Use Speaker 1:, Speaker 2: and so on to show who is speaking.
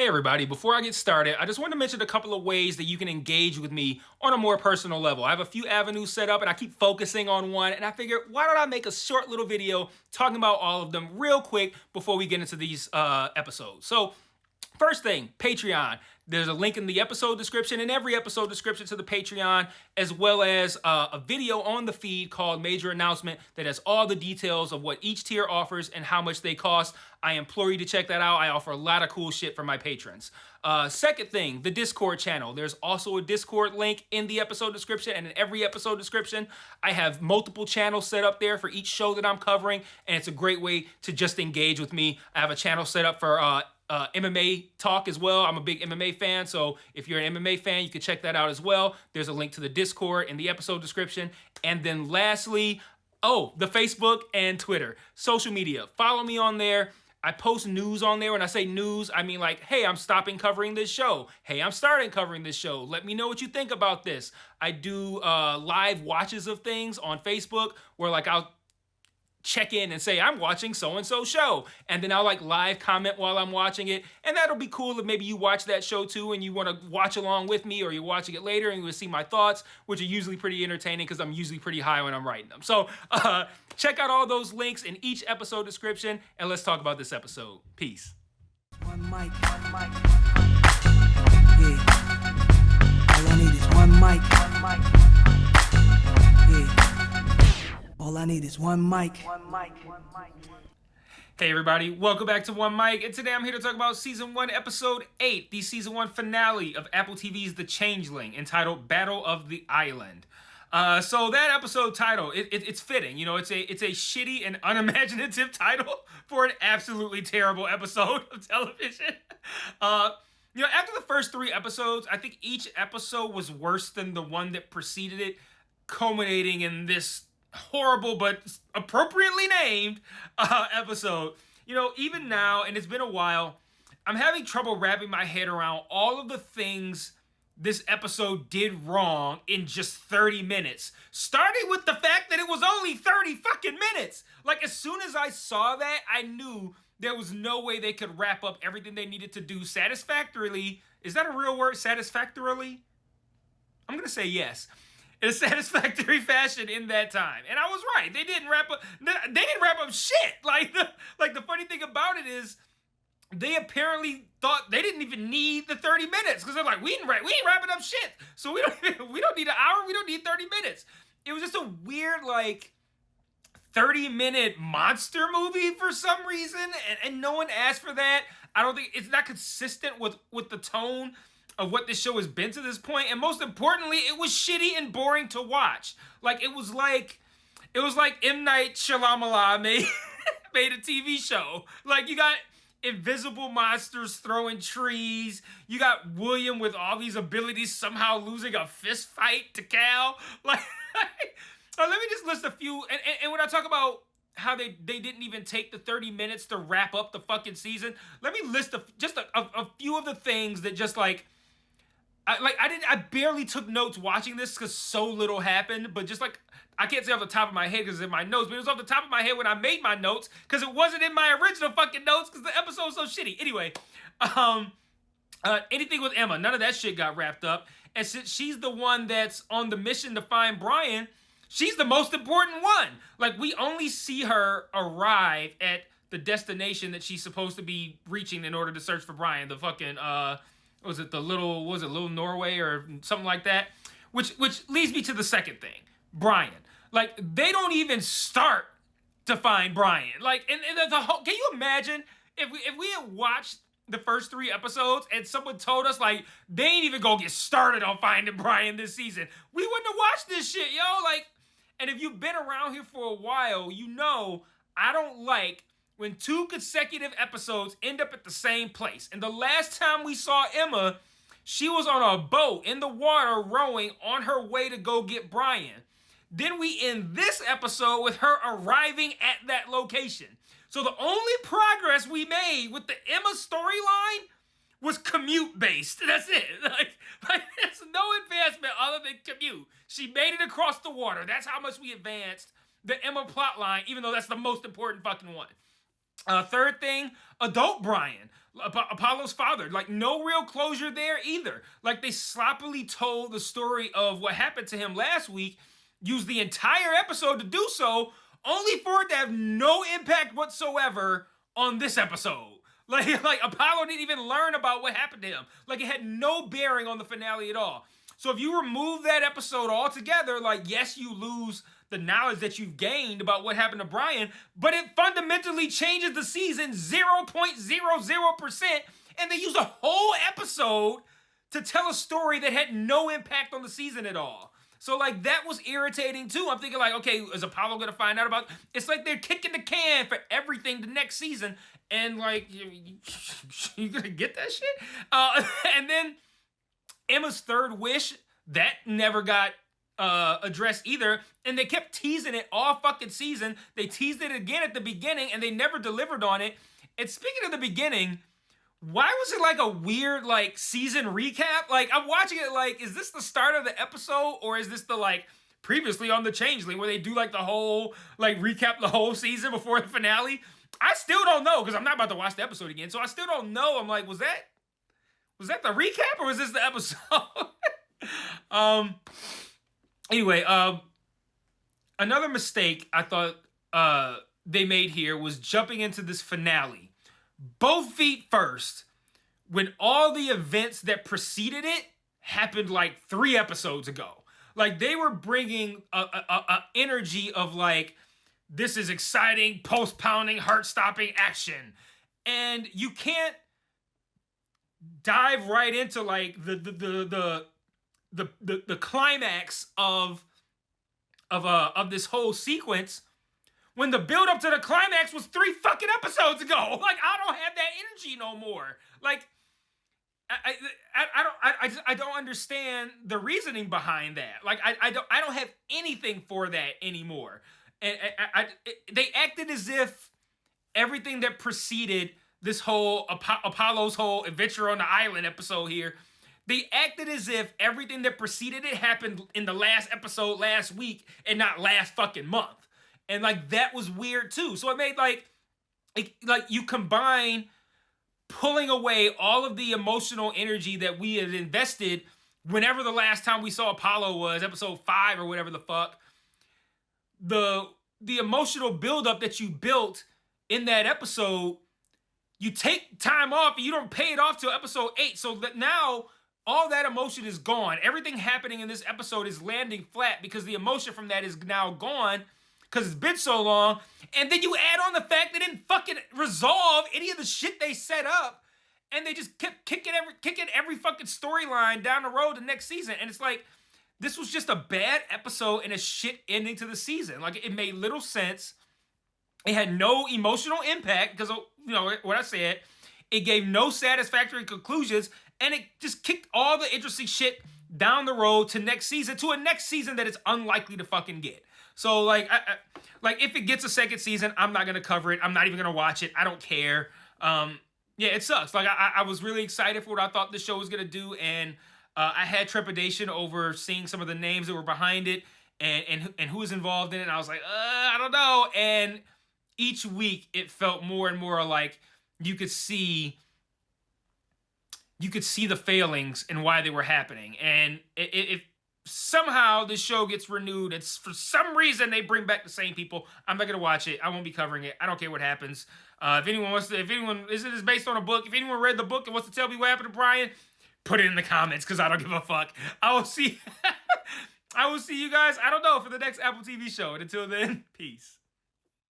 Speaker 1: Hey everybody, before I get started, I just want to mention a couple of ways that you can engage with me on a more personal level. I have a few avenues set up and I keep focusing on one, and I figured why don't I make a short little video talking about all of them real quick before we get into these episodes. So first thing, Patreon. There's a link in the episode description, in every episode description to the Patreon, as well as a video on the feed called Major Announcement that has all the details of what each tier offers and how much they cost. I implore you to check that out. I offer a lot of cool shit for my patrons. Second thing, the Discord channel. There's also a Discord link in the episode description and in every episode description. I have multiple channels set up there for each show that I'm covering, and it's a great way to just engage with me. I have a channel set up for MMA talk as well. I'm a big MMA fan, so if you're an MMA fan, you can check that out as well. There's a link to the Discord in the episode description. And then lastly, the Facebook and Twitter. Social media. Follow me on there. I post news on there. When I say news, I mean like, hey, I'm stopping covering this show. Hey, I'm starting covering this show. Let me know what you think about this. I do live watches of things on Facebook where like I'll check in and say I'm watching so-and-so show, and then I'll like live comment while I'm watching it, and that'll be cool if maybe you watch that show too and you want to watch along with me, or you're watching it later and you will see my thoughts, which are usually pretty entertaining because I'm usually pretty high when I'm writing them. So check out all those links in each episode description, and let's talk about this episode. Peace.
Speaker 2: One mic. Yeah. All I need is one mic. Yeah. All I need is one mic.
Speaker 1: Hey everybody, welcome back to One Mic, and today I'm here to talk about Season 1, Episode 8, the Season 1 finale of Apple TV's The Changeling, entitled Battle of the Island. So that episode title, it's fitting. You know, it's a shitty and unimaginative title for an absolutely terrible episode of television. After the first 3 episodes, I think each episode was worse than the one that preceded it, culminating in this horrible but appropriately named episode. You know, even now, and it's been a while, I'm having trouble wrapping my head around all of the things this episode did wrong in just 30 minutes. Starting with the fact that it was only 30 fucking minutes. Like, as soon as I saw that, I knew there was no way they could wrap up everything they needed to do satisfactorily. Is that a real word? Satisfactorily? I'm gonna say yes. In a satisfactory fashion in that time. And I was right. They didn't wrap up shit. Like the funny thing about it is they apparently thought they didn't even need the 30 minutes, because they're like, we ain't wrapping up shit. So we don't need an hour, we don't need 30 minutes. It was just a weird 30-minute monster movie for some reason, and no one asked for that. I don't think it's not consistent with the tone of what this show has been to this point, and most importantly, it was shitty and boring to watch. It was like M. Night Shyamalan made a TV show. Like, you got invisible monsters throwing trees. You got William with all these abilities somehow losing a fist fight to Cal. Let me just list a few. And when I talk about how they didn't even take the 30 minutes to wrap up the fucking season, let me list a few of the things that just I barely took notes watching this because so little happened, but just I can't say off the top of my head because it's in my notes, but it was off the top of my head when I made my notes because it wasn't in my original fucking notes because the episode was so shitty. Anyway, anything with Emma, none of that shit got wrapped up. And since she's the one that's on the mission to find Brian, she's the most important one. We only see her arrive at the destination that she's supposed to be reaching in order to search for Brian, the fucking, Little Norway or something like that? Which leads me to the second thing, Brian. They don't even start to find Brian. And the whole, can you imagine if we had watched the first 3 episodes and someone told us they ain't even gonna get started on finding Brian this season? We wouldn't have watched this shit, yo. And if you've been around here for a while, you know I don't like when 2 consecutive episodes end up at the same place. And the last time we saw Emma, she was on a boat in the water rowing on her way to go get Brian. Then we end this episode with her arriving at that location. So the only progress we made with the Emma storyline was commute-based. That's it. There's no advancement other than commute. She made it across the water. That's how much we advanced the Emma plotline, even though that's the most important fucking one. Third thing, adult Brian, Apollo's father. Like, no real closure there either. Like, they sloppily told the story of what happened to him last week, used the entire episode to do so, only for it to have no impact whatsoever on this episode. Like Apollo didn't even learn about what happened to him. Like, it had no bearing on the finale at all. So if you remove that episode altogether, like, yes, you lose the knowledge that you've gained about what happened to Brian, but it fundamentally changes the season 0.00%, and they use a whole episode to tell a story that had no impact on the season at all. So, like, that was irritating too. I'm thinking, like, okay, is Apollo gonna find out about? It's like they're kicking the can for everything the next season, and like, you gonna get that shit? And then Emma's third wish, that never got addressed either, and they kept teasing it all fucking season. They teased it again at the beginning, and they never delivered on it. And speaking of the beginning, why was it like a weird like season recap? Like, I'm watching it like, is this the start of the episode, or is this the like previously on the Changeling where they do like the whole like recap the whole season before the finale? I still don't know, because I'm not about to watch the episode again, so I still don't know. I'm like, was that the recap, or was this the episode? Anyway, another mistake I thought they made here was jumping into this finale both feet first, when all the events that preceded it happened like 3 episodes ago. Like, they were bringing a energy of like, this is exciting, post-pounding, heart-stopping action, and you can't dive right into like the climax of this whole sequence when the build up to the climax was 3 fucking episodes ago. Like, I don't have that energy no more. Like, I don't understand the reasoning behind that. Like, I don't have anything for that anymore. And they acted as if everything that preceded this whole Apollo's whole adventure on the island episode here, they acted as if everything that preceded it happened in the last episode last week and not last fucking month. And like, that was weird too. So it made like you combine pulling away all of the emotional energy that we had invested whenever the last time we saw Apollo was, episode 5 or whatever the fuck. The emotional buildup that you built in that episode, you take time off and you don't pay it off till episode 8. So that now all that emotion is gone. Everything happening in this episode is landing flat because the emotion from that is now gone because it's been so long. And then you add on the fact they didn't fucking resolve any of the shit they set up, and they just kept kicking every fucking storyline down the road to next season. And it's like, this was just a bad episode and a shit ending to the season. Like, it made little sense. It had no emotional impact because, you know, what I said. It gave no satisfactory conclusions, and it just kicked all the interesting shit down the road to next season, to a next season that it's unlikely to fucking get. So, like, like, if it gets a second season, I'm not going to cover it. I'm not even going to watch it. I don't care. Yeah, it sucks. Like, I was really excited for what I thought this show was going to do, and I had trepidation over seeing some of the names that were behind it and who was involved in it. And I was like, I don't know. And each week, it felt more and more like you could see the failings and why they were happening. And if somehow this show gets renewed, it's for some reason they bring back the same people, I'm not gonna watch it. I won't be covering it. I don't care what happens. If anyone is based on a book, if anyone read the book and wants to tell me what happened to Brian, put it in the comments because I don't give a fuck. I will see you guys, I don't know, for the next Apple TV show. And until then, peace.